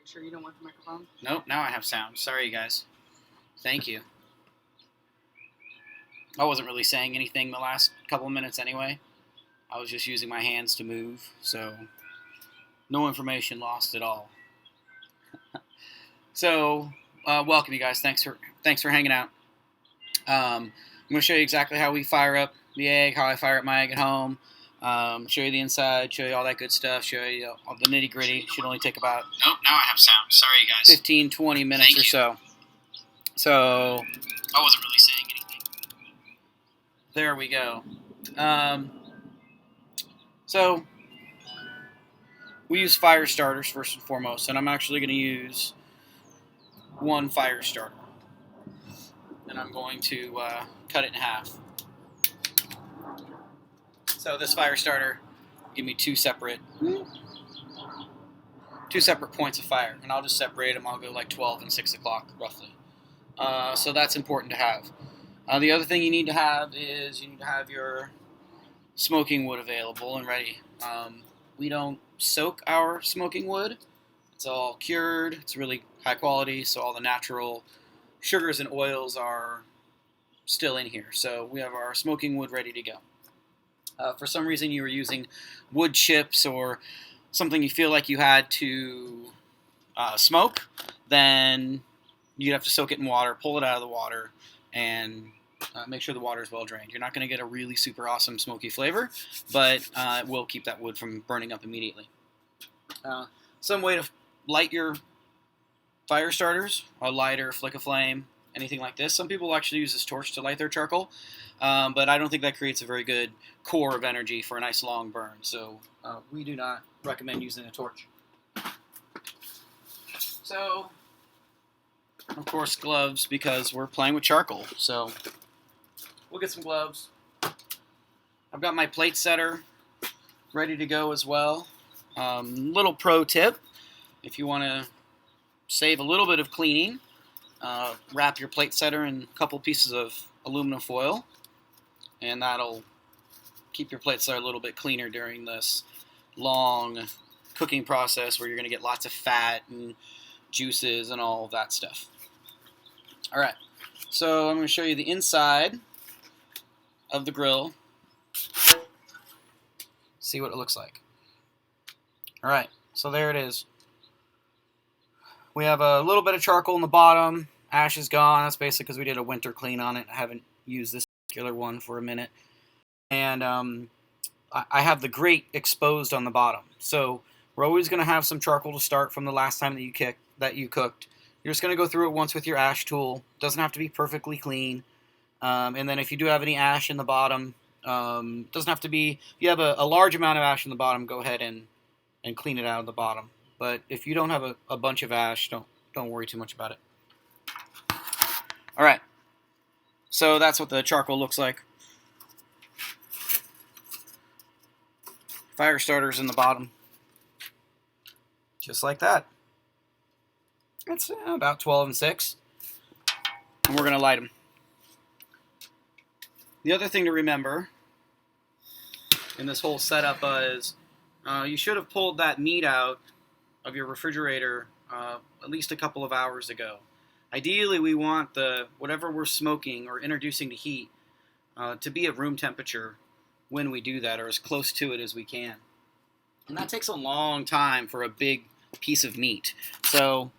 Sure you don't want the microphone? Nope, now I have sound. Sorry, you guys. Thank you. I wasn't really saying anything the last couple of minutes anyway. I was just using my hands to move, so no information lost at all. So, welcome you guys. Thanks for hanging out. I'm going to show you exactly how we fire up the egg, how I fire up my egg at home. Show you the inside, show you all that good stuff, show you all the nitty gritty. Should only take about Nope, now I have sound. Sorry, you guys. 15-20 minutes or so. So I wasn't really saying anything. There we go. So we use fire starters first and foremost, and I'm actually going to use one fire starter, and I'm going to cut it in half. So this fire starter give me two separate points of fire, and I'll just separate them. I'll go like 12 and 6 o'clock roughly. So that's important to have. The other thing you need to have is you need to have your smoking wood available and ready. We don't soak our smoking wood. It's all cured. It's really high quality, so all the natural sugars and oils are still in here. So we have our smoking wood ready to go. For some reason you were using wood chips or something you feel like you had to smoke, then you'd have to soak it in water, pull it out of the water, and make sure the water is well drained. You're not going to get a really super awesome smoky flavor, but it will keep that wood from burning up immediately. Some way to light your fire starters, a lighter, flick a flame, anything like this. Some people actually use this torch to light their charcoal, but I don't think that creates a very good core of energy for a nice long burn, so we do not recommend using a torch. So, of course, gloves, because we're playing with charcoal, so we'll get some gloves. I've got my plate setter ready to go as well. Little pro tip, if you want to save a little bit of cleaning, wrap your plate setter in a couple pieces of aluminum foil, and that'll keep your plate setter a little bit cleaner during this long cooking process where you're going to get lots of fat and juices and all of that stuff. Alright, so I'm going to show you the inside of the grill. See what it looks like. Alright, so there it is. We have a little bit of charcoal in the bottom. Ash is gone. That's basically because we did a winter clean on it. I haven't used this particular one for a minute. And I have the grate exposed on the bottom. So we're always going to have some charcoal to start from the last time that you cooked. You're just going to go through it once with your ash tool. Doesn't have to be perfectly clean. And then if you do have any ash in the bottom, doesn't have to be. If you have a large amount of ash in the bottom, go ahead and clean it out of the bottom. But if you don't have a bunch of ash, don't worry too much about it. All right. So that's what the charcoal looks like. Fire starters in the bottom. Just like that. It's about 12 and 6. And we're going to light them. The other thing to remember in this whole setup is you should have pulled that meat out of your refrigerator at least a couple of hours ago. Ideally, we want whatever we're smoking or introducing to heat to be at room temperature when we do that, or as close to it as we can. And that takes a long time for a big piece of meat. So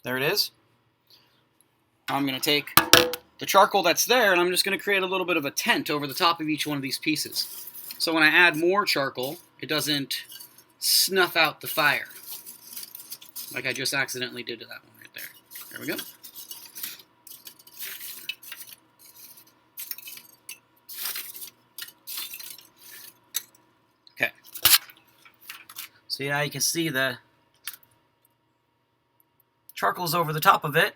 there it is. I'm going to take the charcoal that's there, and I'm just going to create a little bit of a tent over the top of each one of these pieces. So when I add more charcoal, it doesn't snuff out the fire like I just accidentally did to that one right there. There we go. Okay. So now you can see the charcoal's over the top of it.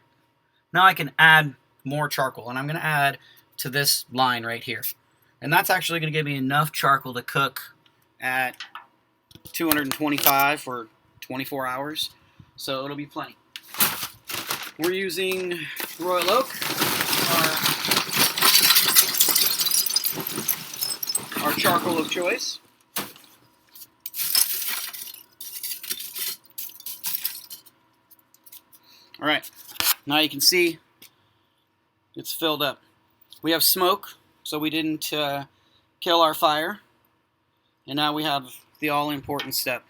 Now I can add more charcoal, and I'm going to add to this line right here. And that's actually going to give me enough charcoal to cook at 225 for 24 hours. So it'll be plenty. We're using Royal Oak, our charcoal of choice. All right, now you can see it's filled up. We have smoke, so we didn't kill our fire. And now we have the all-important step.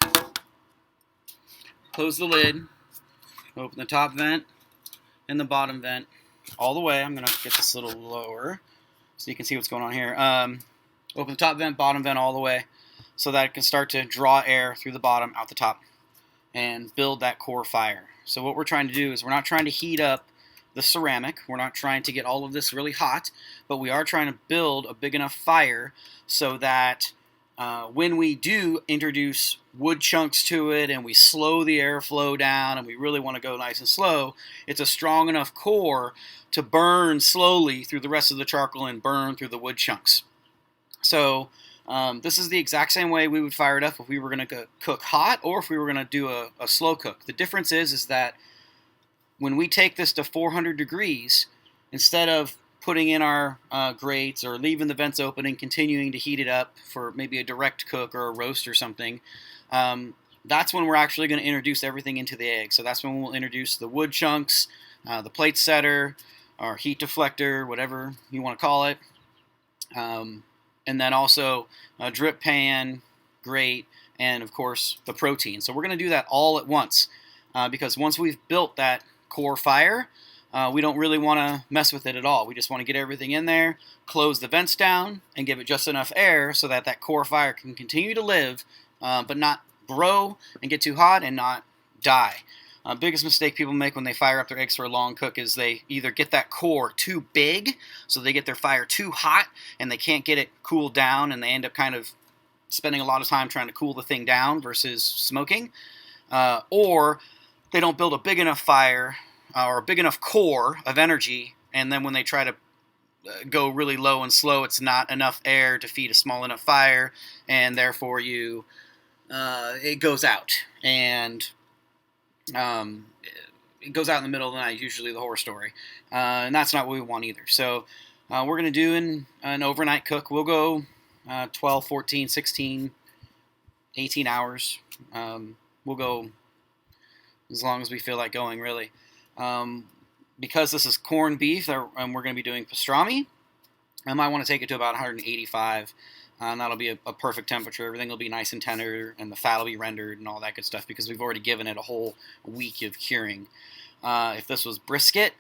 Close the lid, open the top vent and the bottom vent all the way. I'm going to get this a little lower so you can see what's going on here. Open the top vent, bottom vent all the way so that it can start to draw air through the bottom out the top and build that core fire. So what we're trying to do is we're not trying to heat up the ceramic. We're not trying to get all of this really hot, but we are trying to build a big enough fire so that when we do introduce wood chunks to it and we slow the airflow down and we really want to go nice and slow, it's a strong enough core to burn slowly through the rest of the charcoal and burn through the wood chunks. So this is the exact same way we would fire it up if we were going to cook hot or if we were going to do a slow cook. The difference is that when we take this to 400 degrees, instead of putting in our grates or leaving the vents open and continuing to heat it up for maybe a direct cook or a roast or something, that's when we're actually going to introduce everything into the egg. So that's when we'll introduce the wood chunks, the plate setter, or heat deflector, whatever you want to call it, and then also a drip pan, grate, and of course the protein. So we're going to do that all at once because once we've built that core fire, we don't really want to mess with it at all. We just want to get everything in there, close the vents down, and give it just enough air so that that core fire can continue to live, but not grow and get too hot and not die. Biggest mistake people make when they fire up their eggs for a long cook is they either get that core too big, so they get their fire too hot, and they can't get it cooled down, and they end up kind of spending a lot of time trying to cool the thing down versus smoking, or they don't build a big enough fire or a big enough core of energy, and then when they try to go really low and slow, it's not enough air to feed a small enough fire, and therefore it goes out, and it goes out in the middle of the night, usually the horror story, and that's not what we want either. So we're going to do an overnight cook. We'll go 12, 14, 16, 18 hours. We'll go as long as we feel like going, really. Because this is corned beef, and we're going to be doing pastrami, I might want to take it to about 185. That'll be a perfect temperature. Everything will be nice and tender, and the fat will be rendered and all that good stuff because we've already given it a whole week of curing. If this was brisket,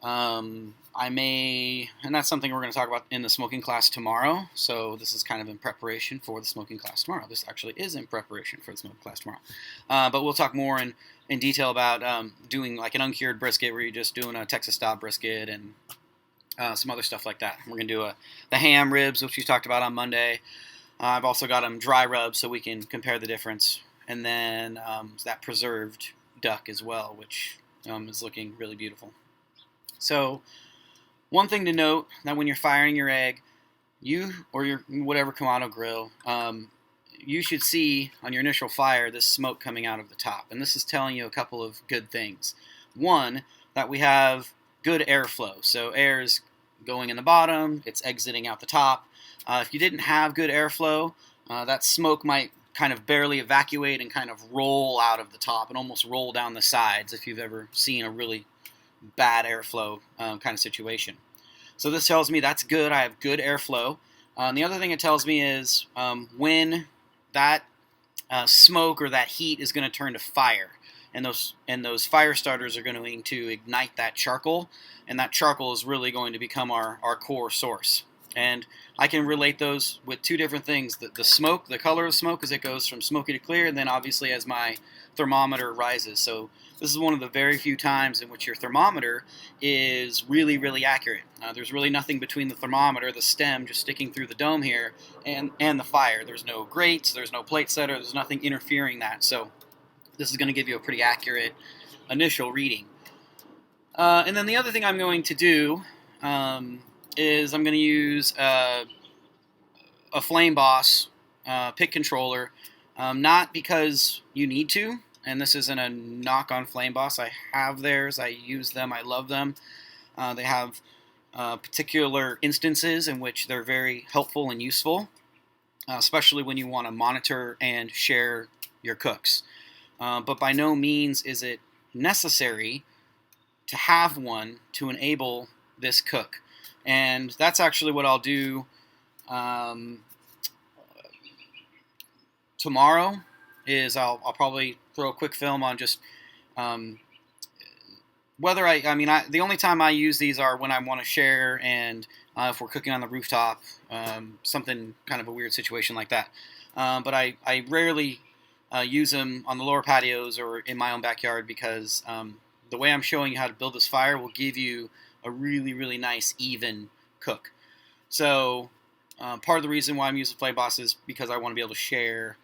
I may, and that's something we're going to talk about in the smoking class tomorrow. So this is kind of in preparation for the smoking class tomorrow. This actually is in preparation for the smoking class tomorrow. But we'll talk more in detail about doing like an uncured brisket where you're just doing a Texas style brisket and some other stuff like that. We're going to do the ham ribs, which we talked about on Monday. I've also got them dry rubbed so we can compare the difference. And then that preserved duck as well, which is looking really beautiful. So one thing to note, that when you're firing your egg, you or your whatever Kamado grill, you should see on your initial fire this smoke coming out of the top. And this is telling you a couple of good things. One, that we have good airflow. So air is going in the bottom, it's exiting out the top. If you didn't have good airflow, that smoke might kind of barely evacuate and kind of roll out of the top and almost roll down the sides if you've ever seen a really bad airflow kind of situation. So this tells me that's good. I have good airflow. And the other thing it tells me is when that smoke or that heat is going to turn to fire. And those fire starters are going to ignite that charcoal, and that charcoal is really going to become our core source. And I can relate those with two different things. The smoke, the color of smoke as it goes from smoky to clear, and then obviously as my thermometer rises. So this is one of the very few times in which your thermometer is really, really accurate. There's really nothing between the thermometer, the stem just sticking through the dome here, and the fire. There's no grates, there's no plate setter, there's nothing interfering that. So this is going to give you a pretty accurate initial reading. And then the other thing I'm going to do is I'm going to use a Flame Boss pit controller, not because you need to, and this isn't a knock on Flame Boss. I have theirs, I use them, I love them. They have particular instances in which they're very helpful and useful, especially when you want to monitor and share your cooks. But by no means is it necessary to have one to enable this cook. And that's actually what I'll do tomorrow. Is I'll probably throw a quick film on just whether the only time I use these are when I want to share, and if we're cooking on the rooftop, something kind of a weird situation like that. But I rarely use them on the lower patios or in my own backyard, because the way I'm showing you how to build this fire will give you a really, really nice, even cook. So part of the reason why I'm using Flame Boss is because I want to be able to share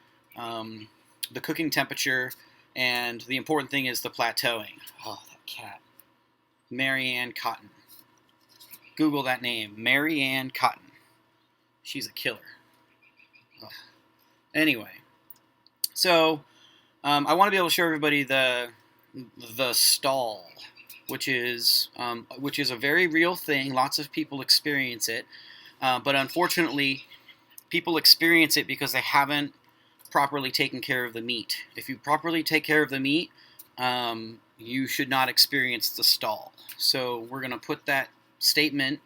the cooking temperature, and the important thing is the plateauing. Oh, that cat. Mary Ann Cotton. Google that name. Mary Ann Cotton. She's a killer. Ugh. Anyway, so I want to be able to show everybody the stall, which is a very real thing. Lots of people experience it, but unfortunately, people experience it because they haven't properly taken care of the meat. If you properly take care of the meat, you should not experience the stall. So we're going to put that statement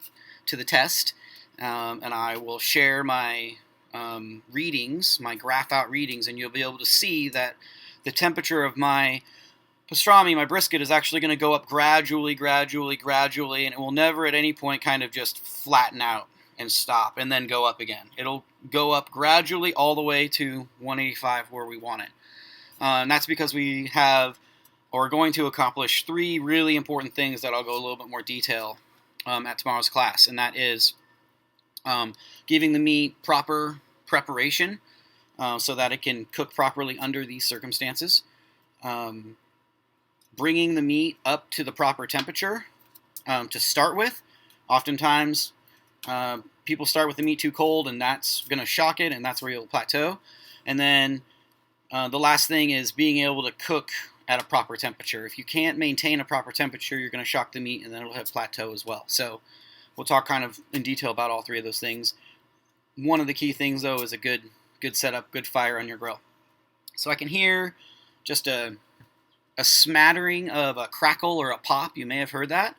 to the test, and I will share my readings, my graph out readings, and you'll be able to see that the temperature of my pastrami, my brisket, is actually going to go up gradually, and it will never at any point kind of just flatten out and stop and then go up again. It'll go up gradually all the way to 185 where we want it. And that's because we have, or are going to accomplish, 3 really important things that I'll go a little bit more detail at tomorrow's class. And that is giving the meat proper preparation so that it can cook properly under these circumstances. Bringing the meat up to the proper temperature to start with. Oftentimes, people start with the meat too cold, and that's going to shock it, and that's where you'll plateau. And then the last thing is being able to cook at a proper temperature. If you can't maintain a proper temperature, you're going to shock the meat, and then it'll have plateau as well. So we'll talk kind of in detail about all 3 of those things. One of the key things, though, is a good setup, good fire on your grill. So I can hear just a smattering of a crackle or a pop. You may have heard that.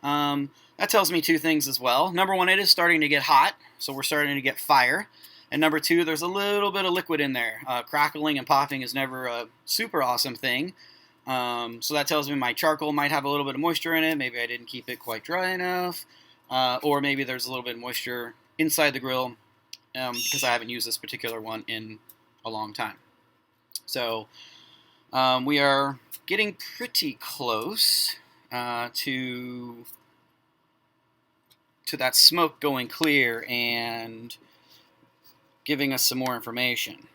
That tells me 2 things as well. Number 1, it is starting to get hot, so we're starting to get fire. And number 2, there's a little bit of liquid in there. Crackling and popping is never a super awesome thing. So that tells me my charcoal might have a little bit of moisture in it. Maybe I didn't keep it quite dry enough. Or maybe there's a little bit of moisture inside the grill because I haven't used this particular one in a long time. So we are getting pretty close to that smoke going clear and giving us some more information.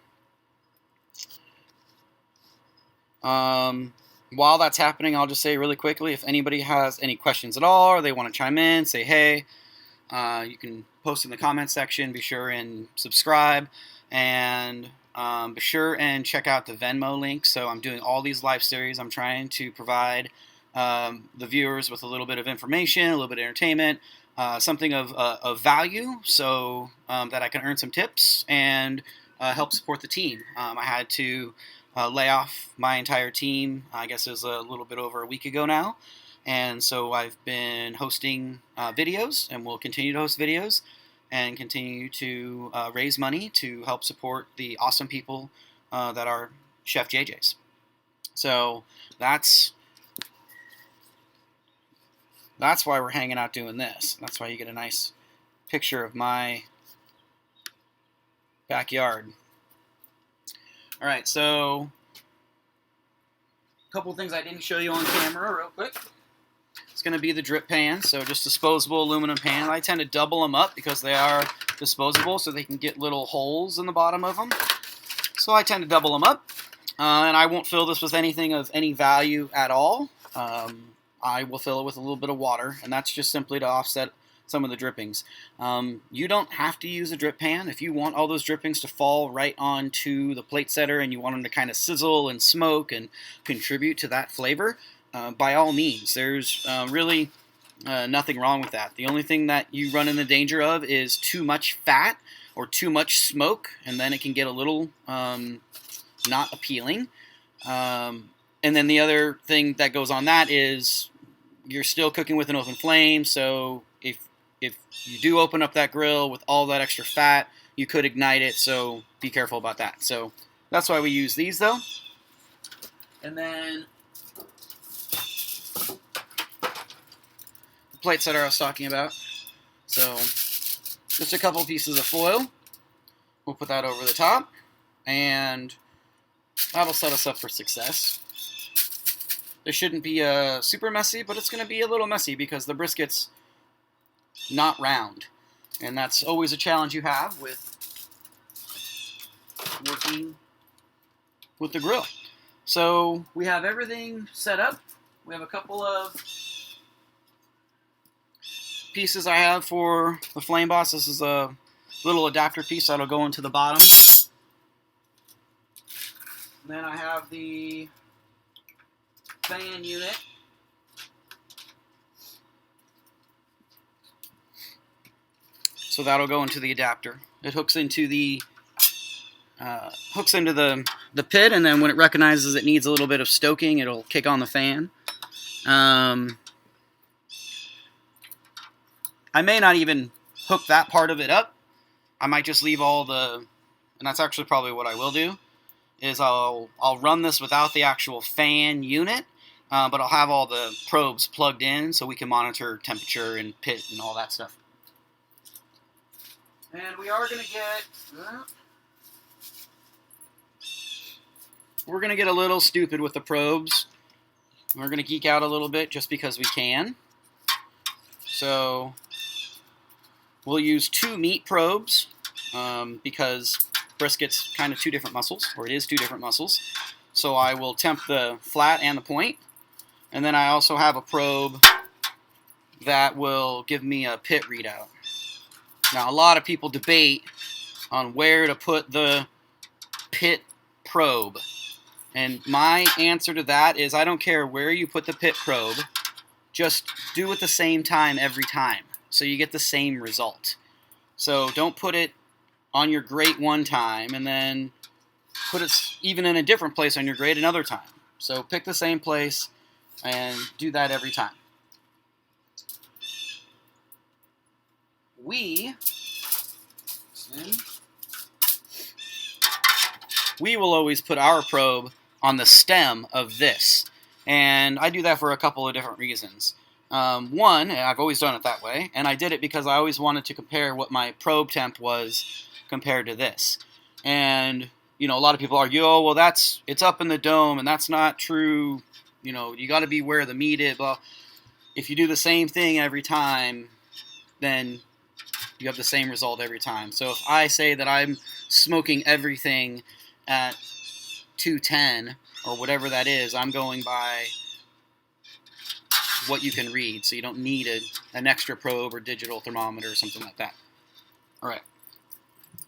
While that's happening, I'll just say really quickly, if anybody has any questions at all, or they want to chime in, say hey, you can post in the comment section. Be sure and subscribe, and be sure and check out the Venmo link. So I'm doing all these live series. I'm trying to provide the viewers with a little bit of information, a little bit of entertainment, something of value, so that I can earn some tips and help support the team. I had to lay off my entire team, I guess it was a little bit over a week ago now, and so I've been hosting videos, and will continue to host videos, and continue to raise money to help support the awesome people that are Chef JJ's. So that's why we're hanging out doing this. That's why you get a nice picture of my backyard. All right, so a couple things I didn't show you on camera real quick. It's going to be the drip pan, so just disposable aluminum pan. I tend to double them up because they are disposable, so they can get little holes in the bottom of them. So I tend to double them up, and I won't fill this with anything of any value at all. I will fill it with a little bit of water, and that's just simply to offset some of the drippings. You don't have to use a drip pan. If you want all those drippings to fall right onto the plate setter and you want them to kind of sizzle and smoke and contribute to that flavor, by all means. There's really nothing wrong with that. The only thing that you run in the danger of is too much fat or too much smoke, and then it can get a little not appealing. And then the other thing that goes on that is you're still cooking with an open flame, so if you do open up that grill with all that extra fat, you could ignite it, so be careful about that. So that's why we use these, though. And then the plate setter I was talking about. So just a couple pieces of foil. We'll put that over the top, and that'll set us up for success. This shouldn't be super messy, but it's going to be a little messy because the brisket's not round. And that's always a challenge you have with working with the grill. So we have everything set up. We have a couple of pieces I have for the Flame Boss. This is a little adapter piece that'll go into the bottom. And then I have the fan unit. So that'll go into the adapter. It hooks into the pit, and then when it recognizes it needs a little bit of stoking, it'll kick on the fan. I may not even hook that part of it up. I might just leave all the, and that's actually probably what I will do, is I'll run this without the actual fan unit, but I'll have all the probes plugged in so we can monitor temperature and pit and all that stuff. And we are going to get, we're going to get a little stupid with the probes. We're going to geek out a little bit just because we can. So we'll use 2 meat probes because brisket's kind of 2 different muscles, or it is 2 different muscles. So I will temp the flat and the point. And then I also have a probe that will give me a pit readout. Now, a lot of people debate on where to put the pit probe. And my answer to that is I don't care where you put the pit probe, just do it the same time every time, so you get the same result. So don't put it on your grate one time and then put it even in a different place on your grate another time. So pick the same place and do that every time. We will always put our probe on the stem of this. And I do that for a couple of different reasons. One, I've always done it that way, and I did it because I always wanted to compare what my probe temp was compared to this. And, you know, a lot of people argue, oh, well, it's up in the dome, and that's not true. You know, you got to be where the meat is. Well, if you do the same thing every time, then you have the same result every time. So if I say that I'm smoking everything at 210 or whatever that is, I'm going by what you can read. So you don't need an extra probe or digital thermometer or something like that. All right.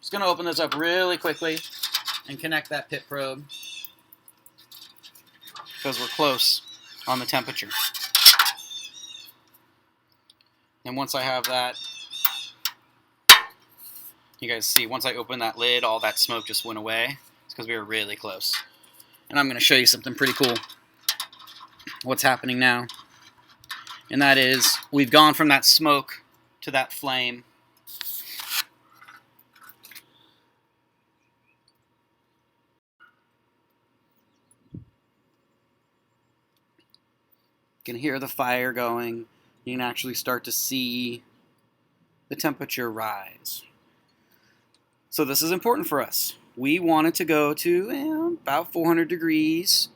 Just going to open this up really quickly and connect that pit probe because we're close on the temperature. And once I have that, you guys see, once I opened that lid, all that smoke just went away. It's because we were really close. And I'm going to show you something pretty cool. What's happening now. And that is, we've gone from that smoke to that flame. You can hear the fire going. You can actually start to see the temperature rise. So this is important for us. We want it to go to about 400 degrees,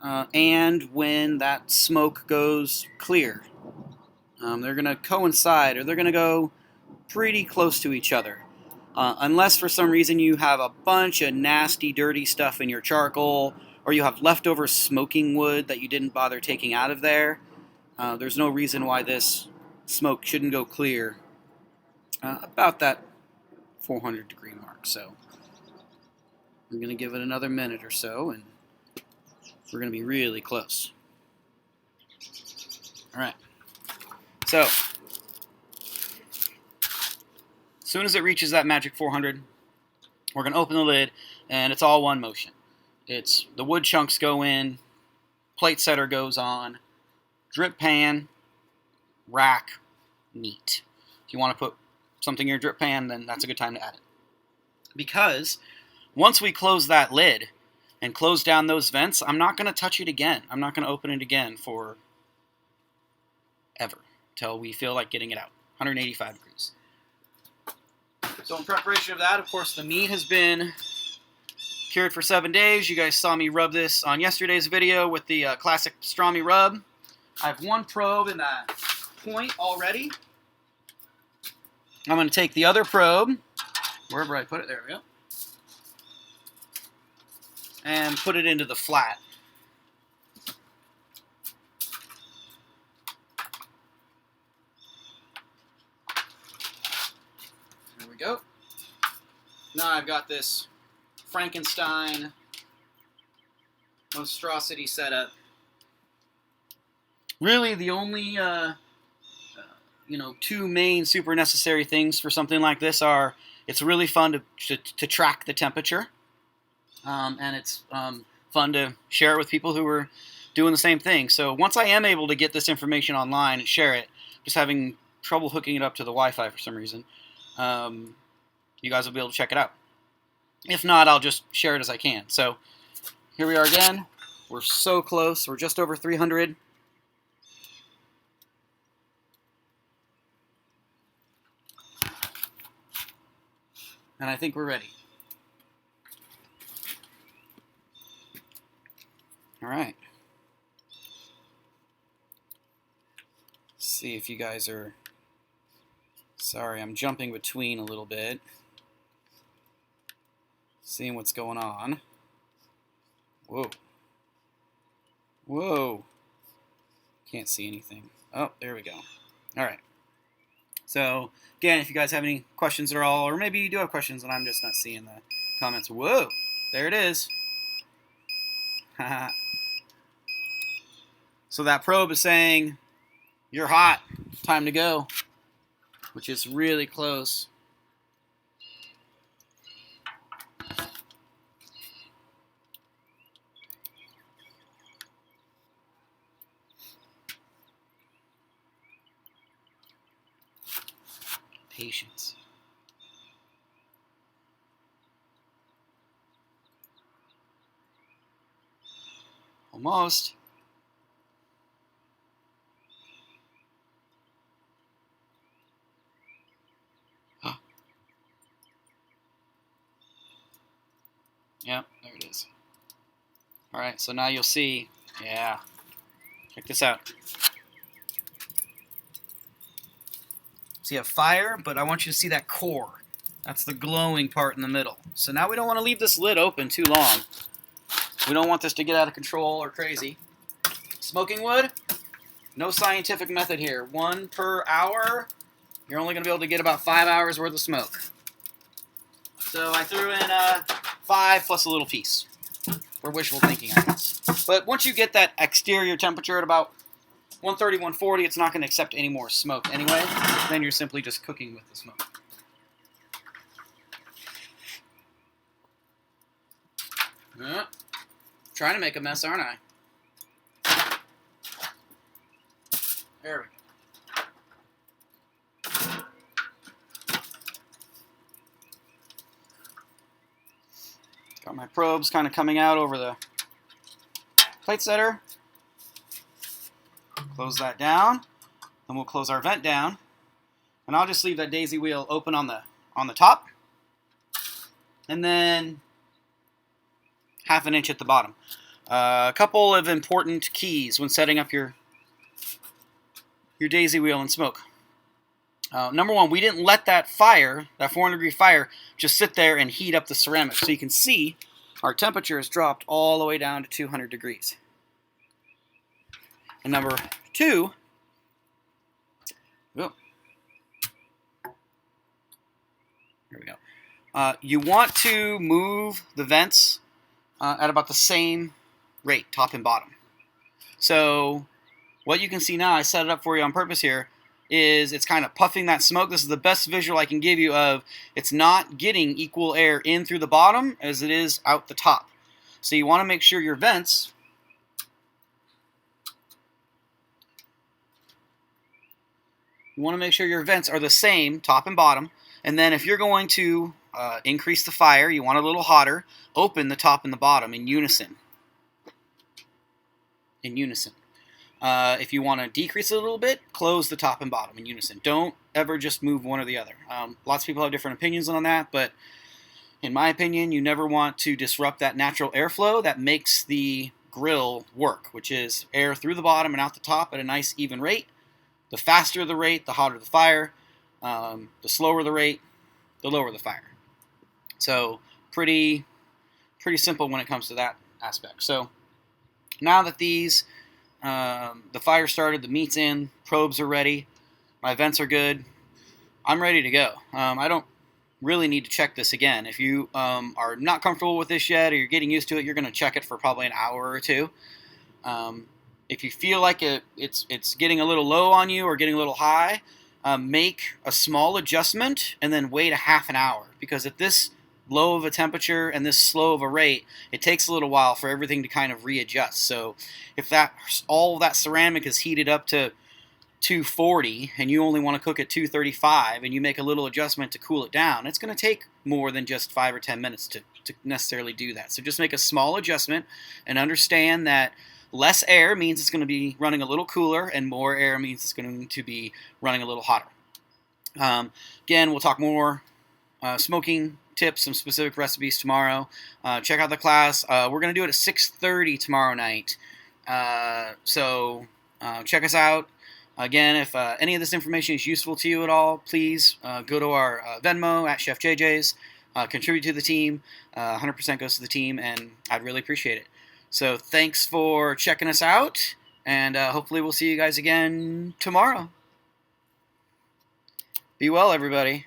and when that smoke goes clear. They're going to coincide, or they're going to go pretty close to each other. Unless for some reason you have a bunch of nasty, dirty stuff in your charcoal, or you have leftover smoking wood that you didn't bother taking out of there, there's no reason why this smoke shouldn't go clear about that 400 degree mark. So I'm going to give it another minute or so, and we're going to be really close. All right. So as soon as it reaches that magic 400, we're going to open the lid, and it's all one motion. It's the wood chunks go in, plate setter goes on, drip pan, rack, neat. If you want to put something in your drip pan, then that's a good time to add it. Because once we close that lid and close down those vents, I'm not going to touch it again. I'm not going to open it again for ever until we feel like getting it out. 185 degrees. So in preparation of that, of course, the meat has been cured for 7 days. You guys saw me rub this on yesterday's video with the classic pastrami rub. I have one probe in that point already. I'm going to take the other probe, wherever I put it, there we go, and put it into the flat. There we go. Now I've got this Frankenstein monstrosity setup. Really, the only two main super necessary things for something like this are it's really fun to track the temperature, and it's fun to share it with people who are doing the same thing. So once I am able to get this information online and share it, just having trouble hooking it up to the Wi-Fi for some reason, you guys will be able to check it out. If not, I'll just share it as I can. So here we are again. We're so close. We're just over 300. And I think we're ready. All right. Let's see if you guys are... Sorry, I'm jumping between a little bit. Seeing what's going on. Whoa. Whoa. Can't see anything. Oh, there we go. All right. So, again, if you guys have any questions at all, or maybe you do have questions and I'm just not seeing the comments. Whoa, there it is. So that probe is saying, you're hot, time to go, which is really close. Patience. Almost. Huh. Yep, there it is. Alright, so now you'll see. Yeah. Check this out. So you have fire, but I want you to see that core. That's the glowing part in the middle. So now we don't want to leave this lid open too long. We don't want this to get out of control or crazy. Smoking wood, no scientific method here. 1 per hour. You're only going to be able to get about 5 hours worth of smoke. So I threw in 5 plus a little piece. For wishful thinking, I guess. But once you get that exterior temperature at about 130, 140, it's not going to accept any more smoke anyway. Then you're simply just cooking with the smoke. Trying to make a mess, aren't I? There we go. Got my probes kind of coming out over the plate setter. Close that down. Then we'll close our vent down. And I'll just leave that daisy wheel open on the top. And then 1/2 inch at the bottom. A couple of important keys when setting up your daisy wheel and smoke. Number one, we didn't let that fire, that 400-degree fire, just sit there and heat up the ceramic. So you can see our temperature has dropped all the way down to 200 degrees. And number two, here we go. You want to move the vents at about the same rate, top and bottom. So what you can see now, I set it up for you on purpose here, is it's kind of puffing that smoke. This is the best visual I can give you of it's not getting equal air in through the bottom as it is out the top. So you want to make sure your vents You want to make sure your vents are the same, top and bottom. And then if you're going to increase the fire, you want it a little hotter, open the top and the bottom in unison. If you want to decrease it a little bit, close the top and bottom in unison. Don't ever just move one or the other. Lots of people have different opinions on that, but in my opinion, you never want to disrupt that natural airflow that makes the grill work, which is air through the bottom and out the top at a nice even rate. The faster the rate, the hotter the fire. The slower the rate, the lower the fire. So pretty simple when it comes to that aspect. So now that these, the fire started, the meat's in, probes are ready, my vents are good, I'm ready to go. I don't really need to check this again. If you are not comfortable with this yet, or you're getting used to it, you're going to check it for probably an hour or two. If you feel like it's getting a little low on you or getting a little high, make a small adjustment and then wait a half an hour, because at this low of a temperature and this slow of a rate, it takes a little while for everything to kind of readjust. So if all that ceramic is heated up to 240 and you only want to cook at 235 and you make a little adjustment to cool it down, it's going to take more than just 5 or 10 minutes to necessarily do that. So just make a small adjustment and understand that less air means it's going to be running a little cooler, and more air means it's going to be running a little hotter. Again, we'll talk more smoking tips, some specific recipes tomorrow. Check out the class. We're going to do it at 6:30 tomorrow night. So check us out. Again, if any of this information is useful to you at all, please go to our Venmo at Chef JJ's. Contribute to the team. 100% goes to the team, and I'd really appreciate it. So thanks for checking us out, and hopefully we'll see you guys again tomorrow. Be well, everybody.